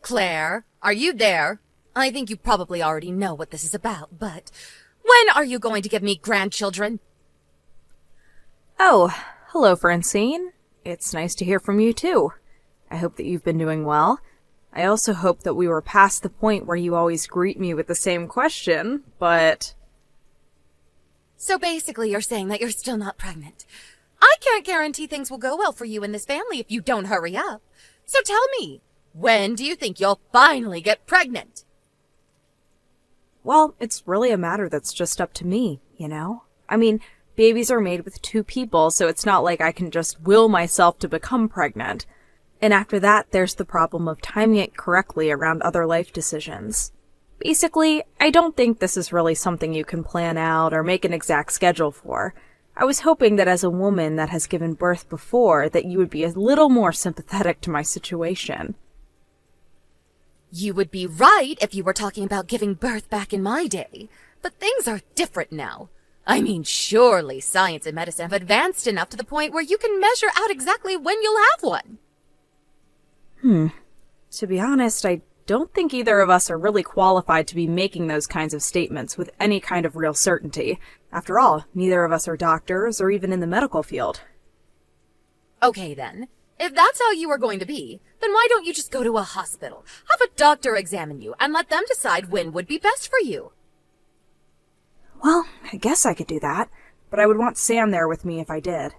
Claire, are you there? I think you probably already know what this is about, but when are you going to give me grandchildren? Oh, hello, Francine. It's nice to hear from you, too. I hope that you've been doing well. I also hope that we were past the point where you always greet me with the same question, but... So basically you're saying that you're still not pregnant. I can't guarantee things will go well for you in this family if you don't hurry up. So tell me, when do you think you'll finally get pregnant? Well, it's really a matter that's just up to me, you know? I mean, babies are made with two people, so it's not like I can just will myself to become pregnant. And after that, there's the problem of timing it correctly around other life decisions. Basically, I don't think this is really something you can plan out or make an exact schedule for. I was hoping that as a woman that has given birth before, that you would be a little more sympathetic to my situation. You would be right if you were talking about giving birth back in my day, but things are different now. I mean, surely science and medicine have advanced enough to the point where you can measure out exactly when you'll have one. To be honest, I don't think either of us are really qualified to be making those kinds of statements with any kind of real certainty. After all, neither of us are doctors or even in the medical field. Okay then, if that's how you are going to be, then why don't you just go to a hospital, have a doctor examine you, and let them decide when would be best for you? Well, I guess I could do that, but I would want Sam there with me if I did.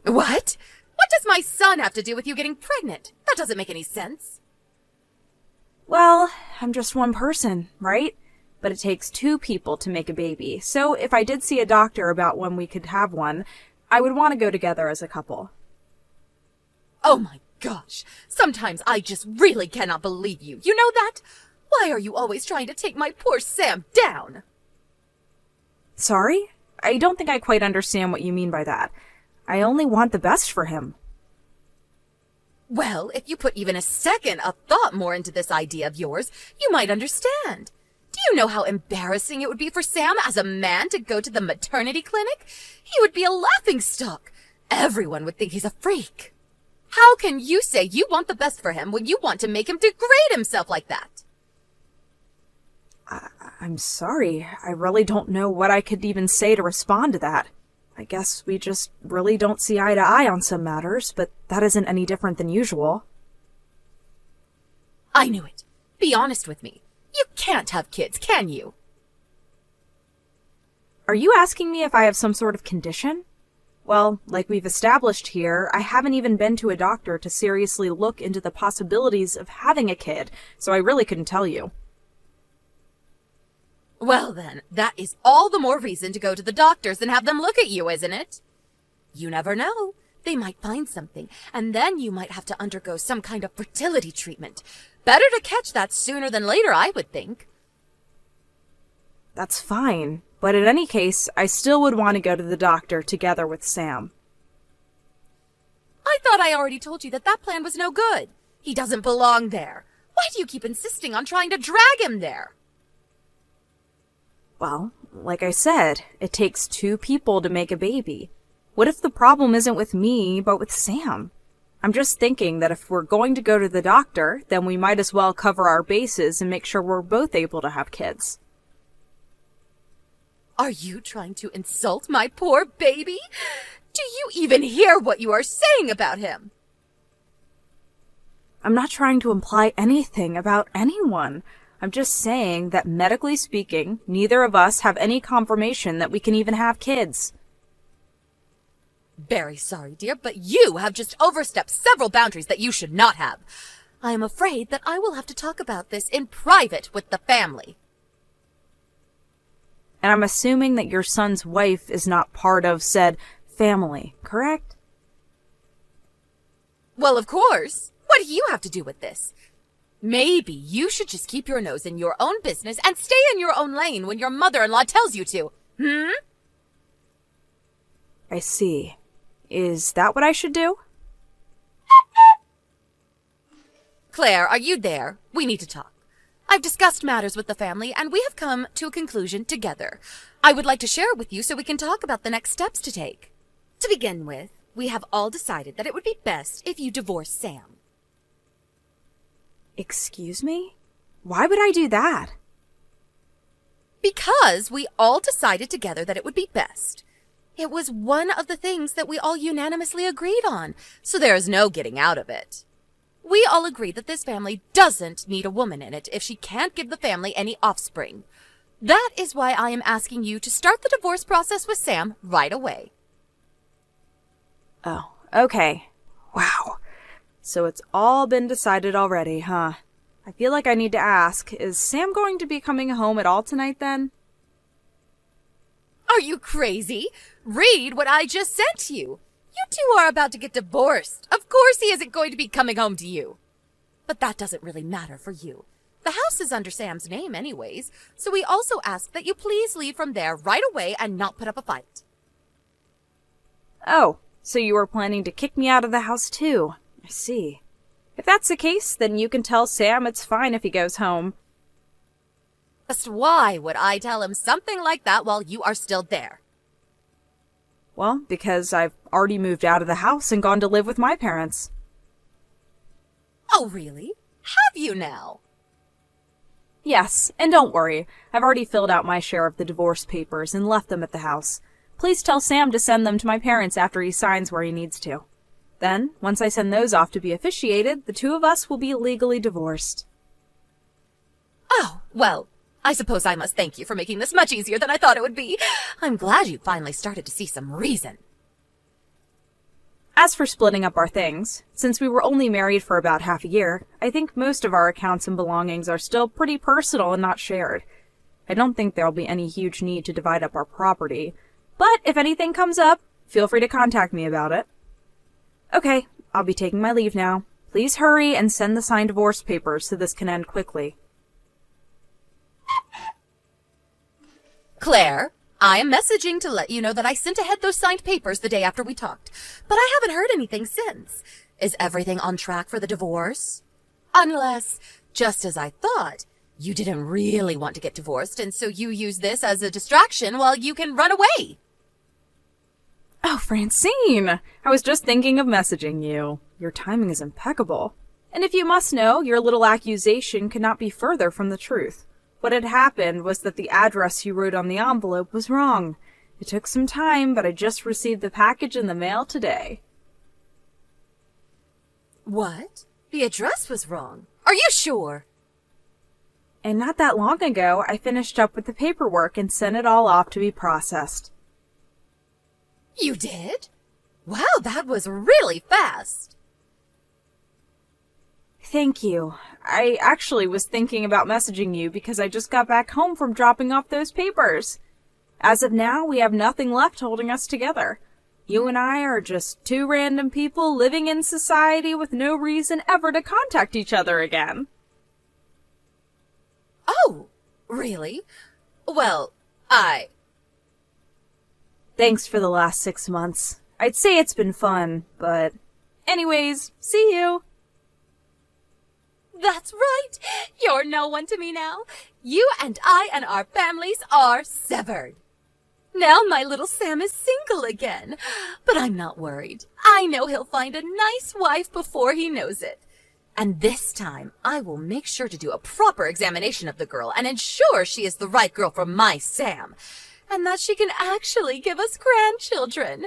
What? What does my son have to do with you getting pregnant? That doesn't make any sense. Well, I'm just one person, right? But it takes two people to make a baby, so if I did see a doctor about when we could have one, I would want to go together as a couple. Oh my gosh, sometimes I just really cannot believe you. You know that? Why are you always trying to take my poor Sam down? Sorry? I don't think I quite understand what you mean by that. I only want the best for him. Well, if you put even a second of thought more into this idea of yours, you might understand. Do you know how embarrassing it would be for Sam as a man to go to the maternity clinic? He would be a laughingstock. Everyone would think he's a freak. How can you say you want the best for him when you want to make him degrade himself like that? I'm sorry. I really don't know what I could even say to respond to that. I guess we just really don't see eye to eye on some matters, but that isn't any different than usual. I knew it. Be honest with me. You can't have kids, can you? Are you asking me if I have some sort of condition? Well, like we've established here, I haven't even been to a doctor to seriously look into the possibilities of having a kid, so I really couldn't tell you. Well then, that is all the more reason to go to the doctors and have them look at you, isn't it? You never know. They might find something, and then you might have to undergo some kind of fertility treatment. Better to catch that sooner than later, I would think. That's fine, but in any case, I still would want to go to the doctor together with Sam. I thought I already told you that that plan was no good. He doesn't belong there. Why do you keep insisting on trying to drag him there? Well, like I said, it takes two people to make a baby. What if the problem isn't with me, but with Sam? I'm just thinking that if we're going to go to the doctor, then we might as well cover our bases and make sure we're both able to have kids. Are you trying to insult my poor baby? Do you even hear what you are saying about him? I'm not trying to imply anything about anyone. I'm just saying that medically speaking, neither of us have any confirmation that we can even have kids. Very sorry, dear, but you have just overstepped several boundaries that you should not have. I am afraid that I will have to talk about this in private with the family. And I'm assuming that your son's wife is not part of said family, correct? Well, of course. What do you have to do with this? Maybe you should just keep your nose in your own business and stay in your own lane when your mother-in-law tells you to. I see. Is that what I should do? Claire, are you there? We need to talk. I've discussed matters with the family, and we have come to a conclusion together. I would like to share it with you so we can talk about the next steps to take. To begin with, we have all decided that it would be best if you divorce Sam. Excuse me? Why would I do that? Because we all decided together that it would be best. It was one of the things that we all unanimously agreed on, so there is no getting out of it. We all agreed that this family doesn't need a woman in it if she can't give the family any offspring. That is why I am asking you to start the divorce process with Sam right away. Oh, okay. Wow. So it's all been decided already, huh? I feel like I need to ask, is Sam going to be coming home at all tonight then? Are you crazy? Read what I just sent you. You two are about to get divorced. Of course he isn't going to be coming home to you. But that doesn't really matter for you. The house is under Sam's name anyways, so we also ask that you please leave from there right away and not put up a fight. Oh, so you were planning to kick me out of the house too. I see. If that's the case, then you can tell Sam it's fine if he goes home. Just why would I tell him something like that while you are still there? Well, because I've already moved out of the house and gone to live with my parents. Oh, really? Have you now? Yes, and don't worry, I've already filled out my share of the divorce papers and left them at the house. Please tell Sam to send them to my parents after he signs where he needs to. Then, once I send those off to be officiated, the two of us will be legally divorced. Oh, well, I suppose I must thank you for making this much easier than I thought it would be. I'm glad you finally started to see some reason. As for splitting up our things, since we were only married for about half a year, I think most of our accounts and belongings are still pretty personal and not shared. I don't think there'll be any huge need to divide up our property, but if anything comes up, feel free to contact me about it. Okay, I'll be taking my leave now. Please hurry and send the signed divorce papers so this can end quickly. Claire, I am messaging to let you know that I sent ahead those signed papers the day after we talked, but I haven't heard anything since. Is everything on track for the divorce? Unless, just as I thought, you didn't really want to get divorced, and so you use this as a distraction while you can run away. Oh, Francine! I was just thinking of messaging you. Your timing is impeccable. And if you must know, your little accusation could not be further from the truth. What had happened was that the address you wrote on the envelope was wrong. It took some time, but I just received the package in the mail today. What? The address was wrong. Are you sure? And not that long ago, I finished up with the paperwork and sent it all off to be processed. You did? Wow, that was really fast. Thank you. I actually was thinking about messaging you because I just got back home from dropping off those papers. As of now, we have nothing left holding us together. You and I are just two random people living in society with no reason ever to contact each other again. Oh, really? Well, Thanks for the last 6 months. I'd say it's been fun, but... Anyways, see you! That's right. You're no one to me now. You and I and our families are severed. Now my little Sam is single again. But I'm not worried. I know he'll find a nice wife before he knows it. And this time, I will make sure to do a proper examination of the girl and ensure she is the right girl for my Sam. And that she can actually give us grandchildren.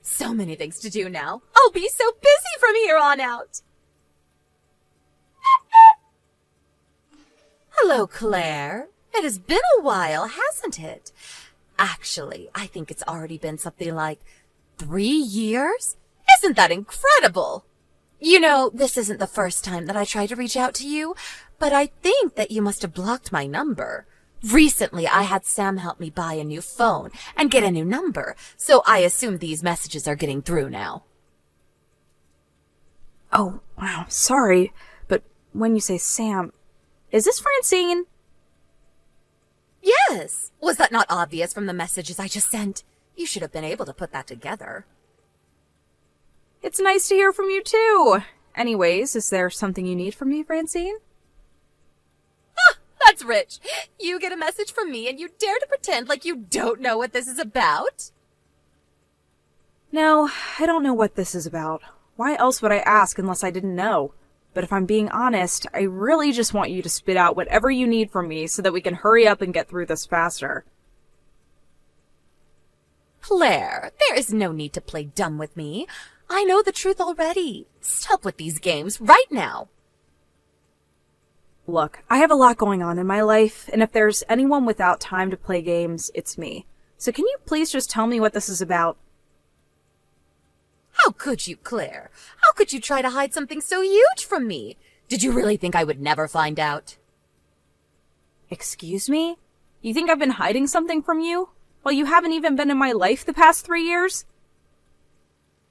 So many things to do now. I'll be so busy from here on out. Hello, Claire. It has been a while, hasn't it? Actually, I think it's already been something like 3 years. Isn't that incredible? You know, this isn't the first time that I tried to reach out to you, but I think that you must have blocked my number. Recently, I had Sam help me buy a new phone and get a new number, so I assume these messages are getting through now. Oh, wow, sorry, but when you say Sam, is this Francine? Yes. Was that not obvious from the messages I just sent? You should have been able to put that together. It's nice to hear from you, too. Anyways, is there something you need from me, Francine? That's rich. You get a message from me and you dare to pretend like you don't know what this is about? No, I don't know what this is about. Why else would I ask unless I didn't know? But if I'm being honest, I really just want you to spit out whatever you need from me so that we can hurry up and get through this faster. Claire, there is no need to play dumb with me. I know the truth already. Stop with these games right now. Look, I have a lot going on in my life, and if there's anyone without time to play games, it's me. So can you please just tell me what this is about? How could you, Claire? How could you try to hide something so huge from me? Did you really think I would never find out? Excuse me? You think I've been hiding something from you? Well, you haven't even been in my life the past 3 years?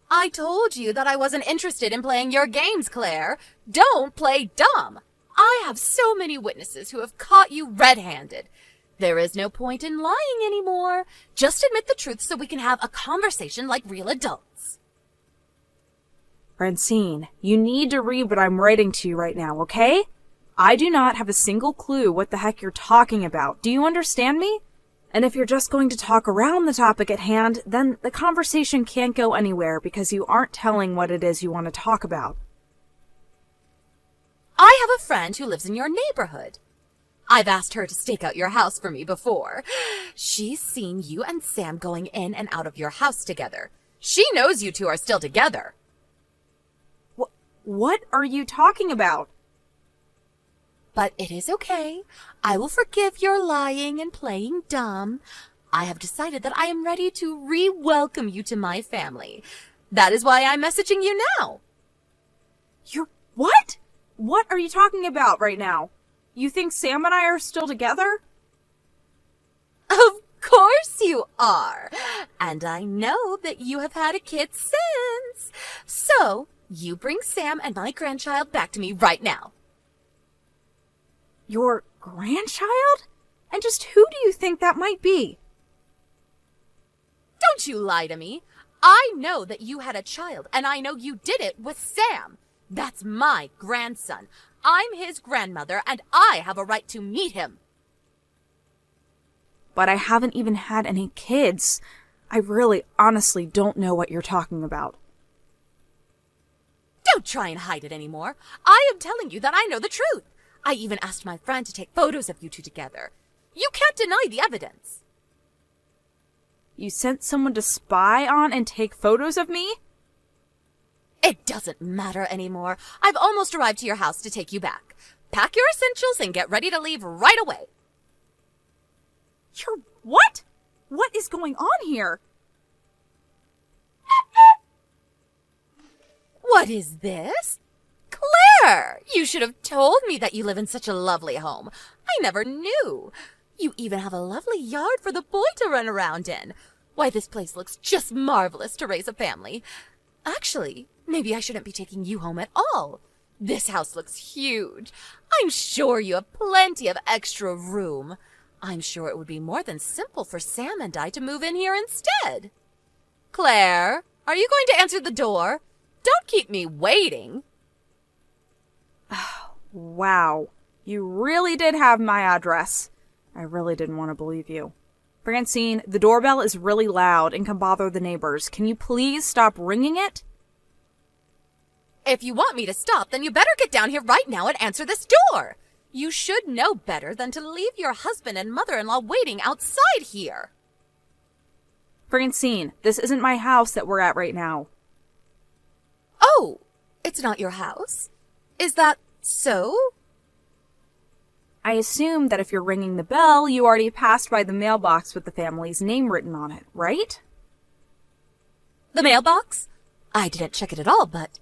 I told you that I wasn't interested in playing your games, Claire. Don't play dumb. I have so many witnesses who have caught you red-handed. There is no point in lying anymore. Just admit the truth so we can have a conversation like real adults. Francine, you need to read what I'm writing to you right now, okay? I do not have a single clue what the heck you're talking about. Do you understand me? And if you're just going to talk around the topic at hand, then the conversation can't go anywhere because you aren't telling what it is you want to talk about. I have a friend who lives in your neighborhood. I've asked her to stake out your house for me before. She's seen you and Sam going in and out of your house together. She knows you two are still together. What are you talking about? But it is okay. I will forgive your lying and playing dumb. I have decided that I am ready to re-welcome you to my family. That is why I'm messaging you now. You're what? What are you talking about right now? You think Sam and I are still together? Of course you are. And I know that you have had a kid since. So, you bring Sam and my grandchild back to me right now. Your grandchild? And just who do you think that might be? Don't you lie to me. I know that you had a child, and I know you did it with Sam. That's my grandson. I'm his grandmother, and I have a right to meet him. But I haven't even had any kids. I really, honestly don't know what you're talking about. Don't try and hide it anymore. I am telling you that I know the truth. I even asked my friend to take photos of you two together. You can't deny the evidence. You sent someone to spy on and take photos of me? It doesn't matter anymore. I've almost arrived to your house to take you back. Pack your essentials and get ready to leave right away. You're what? What is going on here? What is this? Claire! You should have told me that you live in such a lovely home. I never knew. You even have a lovely yard for the boy to run around in. Why, this place looks just marvelous to raise a family. Actually, maybe I shouldn't be taking you home at all. This house looks huge. I'm sure you have plenty of extra room. I'm sure it would be more than simple for Sam and I to move in here instead. Claire, are you going to answer the door? Don't keep me waiting. Wow. You really did have my address. I really didn't want to believe you. Francine, the doorbell is really loud and can bother the neighbors. Can you please stop ringing it? If you want me to stop, then you better get down here right now and answer this door. You should know better than to leave your husband and mother-in-law waiting outside here. Francine, this isn't my house that we're at right now. Oh, it's not your house? Is that so? I assume that if you're ringing the bell, you already passed by the mailbox with the family's name written on it, right? The mailbox? I didn't check it at all, but...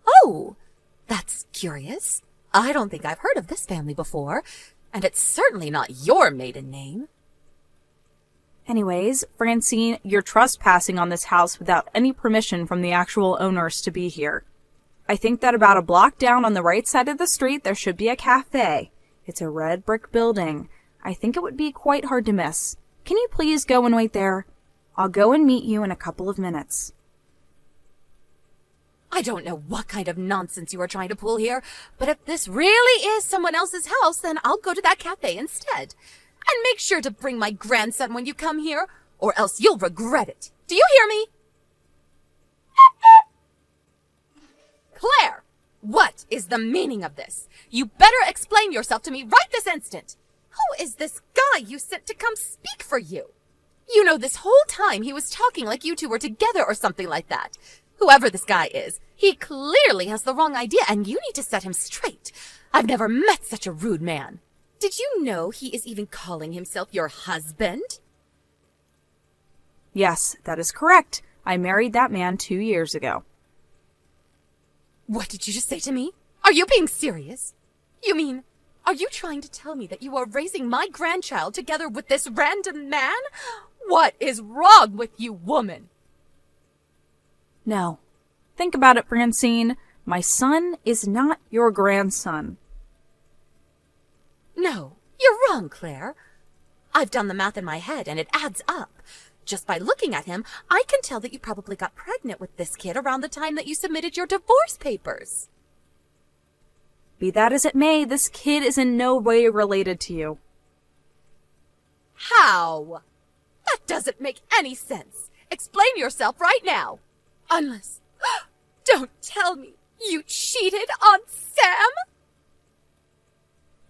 Oh, that's curious. I don't think I've heard of this family before, and it's certainly not your maiden name. Anyways, Francine, you're trespassing on this house without any permission from the actual owners to be here. I think that about a block down on the right side of the street there should be a cafe. It's a red brick building. I think it would be quite hard to miss. Can you please go and wait there? I'll go and meet you in a couple of minutes. I don't know what kind of nonsense you are trying to pull here, but if this really is someone else's house, then I'll go to that cafe instead. And make sure to bring my grandson when you come here, or else you'll regret it. Do you hear me? Claire, What is the meaning of this? You better explain yourself to me right this instant. Who is this guy you sent to come speak for you? You know, this whole time he was talking like you two were together or something like that. Whoever this guy is, he clearly has the wrong idea and you need to set him straight. I've never met such a rude man. Did you know he is even calling himself your husband? Yes, that is correct. I married that man 2 years ago. What did you just say to me? Are you being serious? You mean, are you trying to tell me that you are raising my grandchild together with this random man? What is wrong with you, woman? No. Think about it, Francine. My son is not your grandson. No, you're wrong, Claire. I've done the math in my head and it adds up. Just by looking at him, I can tell that you probably got pregnant with this kid around the time that you submitted your divorce papers. Be that as it may, this kid is in no way related to you. How? That doesn't make any sense. Explain yourself right now. Unless... Don't tell me you cheated on Sam?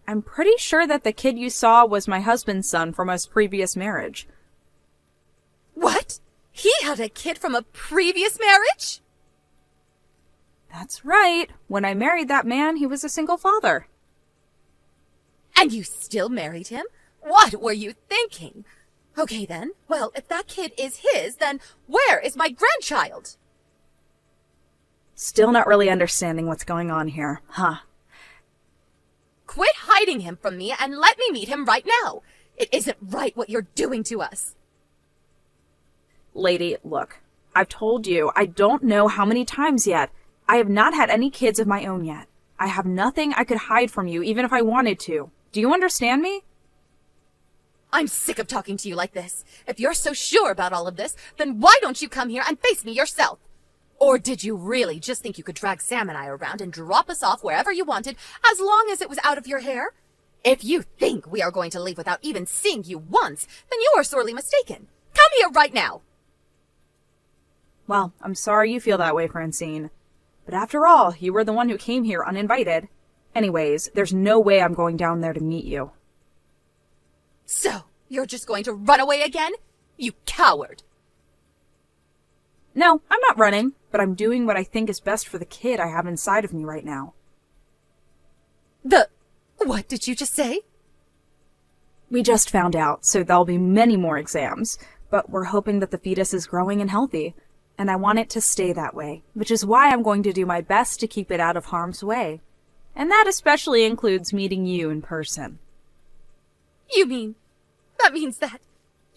I'm pretty sure that the kid you saw was my husband's son from his previous marriage. What? He had a kid from a previous marriage? That's right. When I married that man, he was a single father. And you still married him? What were you thinking? Okay then. Well, if that kid is his, then where is my grandchild? Still not really understanding what's going on here, huh? Quit hiding him from me and let me meet him right now. It isn't right what you're doing to us. Lady, look, I've told you, I don't know how many times yet. I have not had any kids of my own yet. I have nothing I could hide from you, even if I wanted to. Do you understand me? I'm sick of talking to you like this. If you're so sure about all of this, then why don't you come here and face me yourself? Or did you really just think you could drag Sam and I around and drop us off wherever you wanted, as long as it was out of your hair? If you think we are going to leave without even seeing you once, then you are sorely mistaken. Come here right now. Well, I'm sorry you feel that way, Francine. But after all, you were the one who came here uninvited. Anyways, there's no way I'm going down there to meet you. So, you're just going to run away again? You coward! No, I'm not running, but I'm doing what I think is best for the kid I have inside of me right now. What did you just say? We just found out, so there'll be many more exams, but we're hoping that the fetus is growing and healthy, and I want it to stay that way, which is why I'm going to do my best to keep it out of harm's way. And that especially includes meeting you in person. You mean, that means that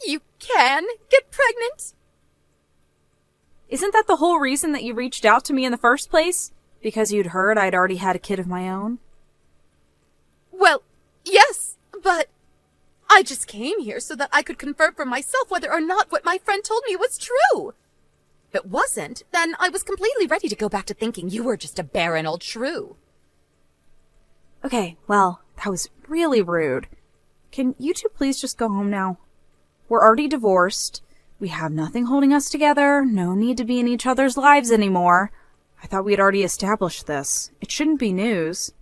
you can get pregnant? Isn't that the whole reason that you reached out to me in the first place? Because you'd heard I'd already had a kid of my own? Well, yes, but I just came here so that I could confirm for myself whether or not what my friend told me was true. If it wasn't, then I was completely ready to go back to thinking you were just a barren old shrew. Okay, well, that was really rude. Can you two please just go home now? We're already divorced. We have nothing holding us together. No need to be in each other's lives anymore. I thought we had already established this. It shouldn't be news.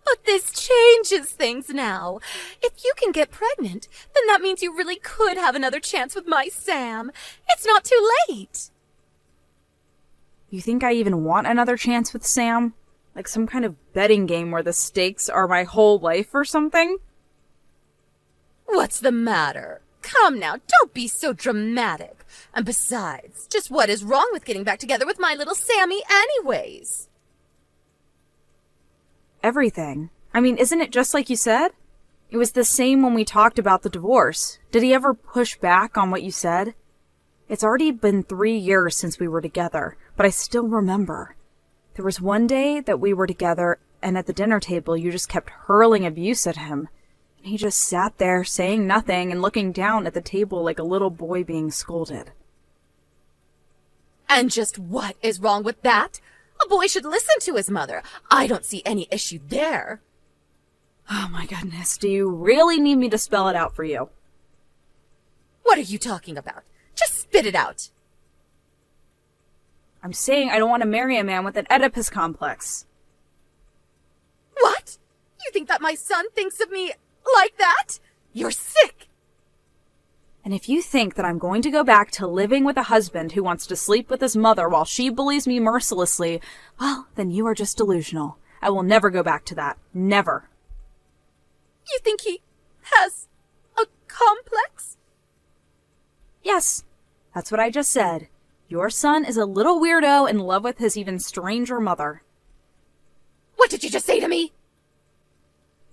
But this changes things now. If you can get pregnant, then that means you really could have another chance with my Sam. It's not too late. You think I even want another chance with Sam? Like some kind of betting game where the stakes are my whole life or something? What's the matter? Come now, don't be so dramatic. And besides, just what is wrong with getting back together with my little Sammy anyways? Everything. I mean, isn't it just like you said? It was the same when we talked about the divorce. Did he ever push back on what you said? It's already been 3 years since we were together, but I still remember. There was one day that we were together, and at the dinner table you just kept hurling abuse at him. And he just sat there saying nothing and looking down at the table like a little boy being scolded. And just what is wrong with that? A boy should listen to his mother. I don't see any issue there. Oh my goodness, do you really need me to spell it out for you? What are you talking about? Just spit it out. I'm saying I don't want to marry a man with an Oedipus complex. What? You think that my son thinks of me like that? You're sick! And if you think that I'm going to go back to living with a husband who wants to sleep with his mother while she bullies me mercilessly, well, then you are just delusional. I will never go back to that. Never. You think he has a complex? Yes, that's what I just said. Your son is a little weirdo in love with his even stranger mother. What did you just say to me?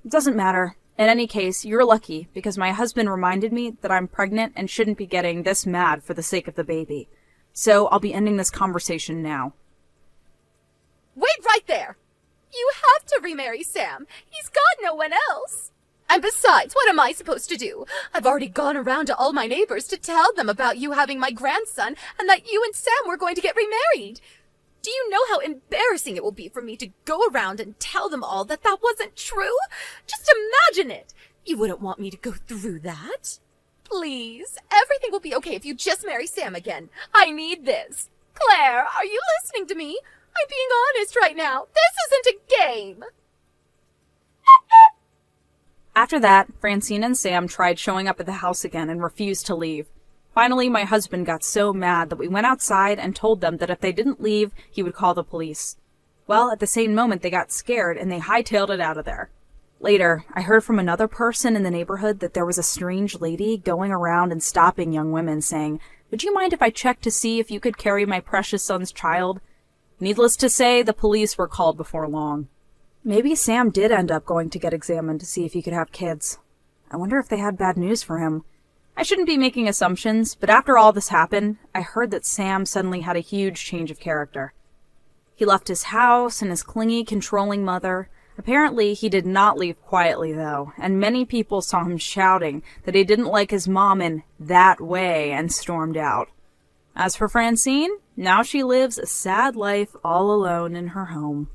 It doesn't matter. In any case, you're lucky, because my husband reminded me that I'm pregnant and shouldn't be getting this mad for the sake of the baby. So I'll be ending this conversation now. Wait right there! You have to remarry Sam. He's got no one else. And besides, what am I supposed to do? I've already gone around to all my neighbors to tell them about you having my grandson and that you and Sam were going to get remarried. Do you know how embarrassing it will be for me to go around and tell them all that that wasn't true? Just imagine it. You wouldn't want me to go through that. Please, everything will be okay if you just marry Sam again. I need this. Claire, are you listening to me? I'm being honest right now. This isn't a game. After that, Francine and Sam tried showing up at the house again and refused to leave. Finally, my husband got so mad that we went outside and told them that if they didn't leave, he would call the police. Well, at the same moment, they got scared and they hightailed it out of there. Later, I heard from another person in the neighborhood that there was a strange lady going around and stopping young women saying, "Would you mind if I checked to see if you could carry my precious son's child?" Needless to say, the police were called before long. Maybe Sam did end up going to get examined to see if he could have kids. I wonder if they had bad news for him. I shouldn't be making assumptions, but after all this happened, I heard that Sam suddenly had a huge change of character. He left his house and his clingy, controlling mother. Apparently, he did not leave quietly, though, and many people saw him shouting that he didn't like his mom in that way and stormed out. As for Francine, now she lives a sad life all alone in her home.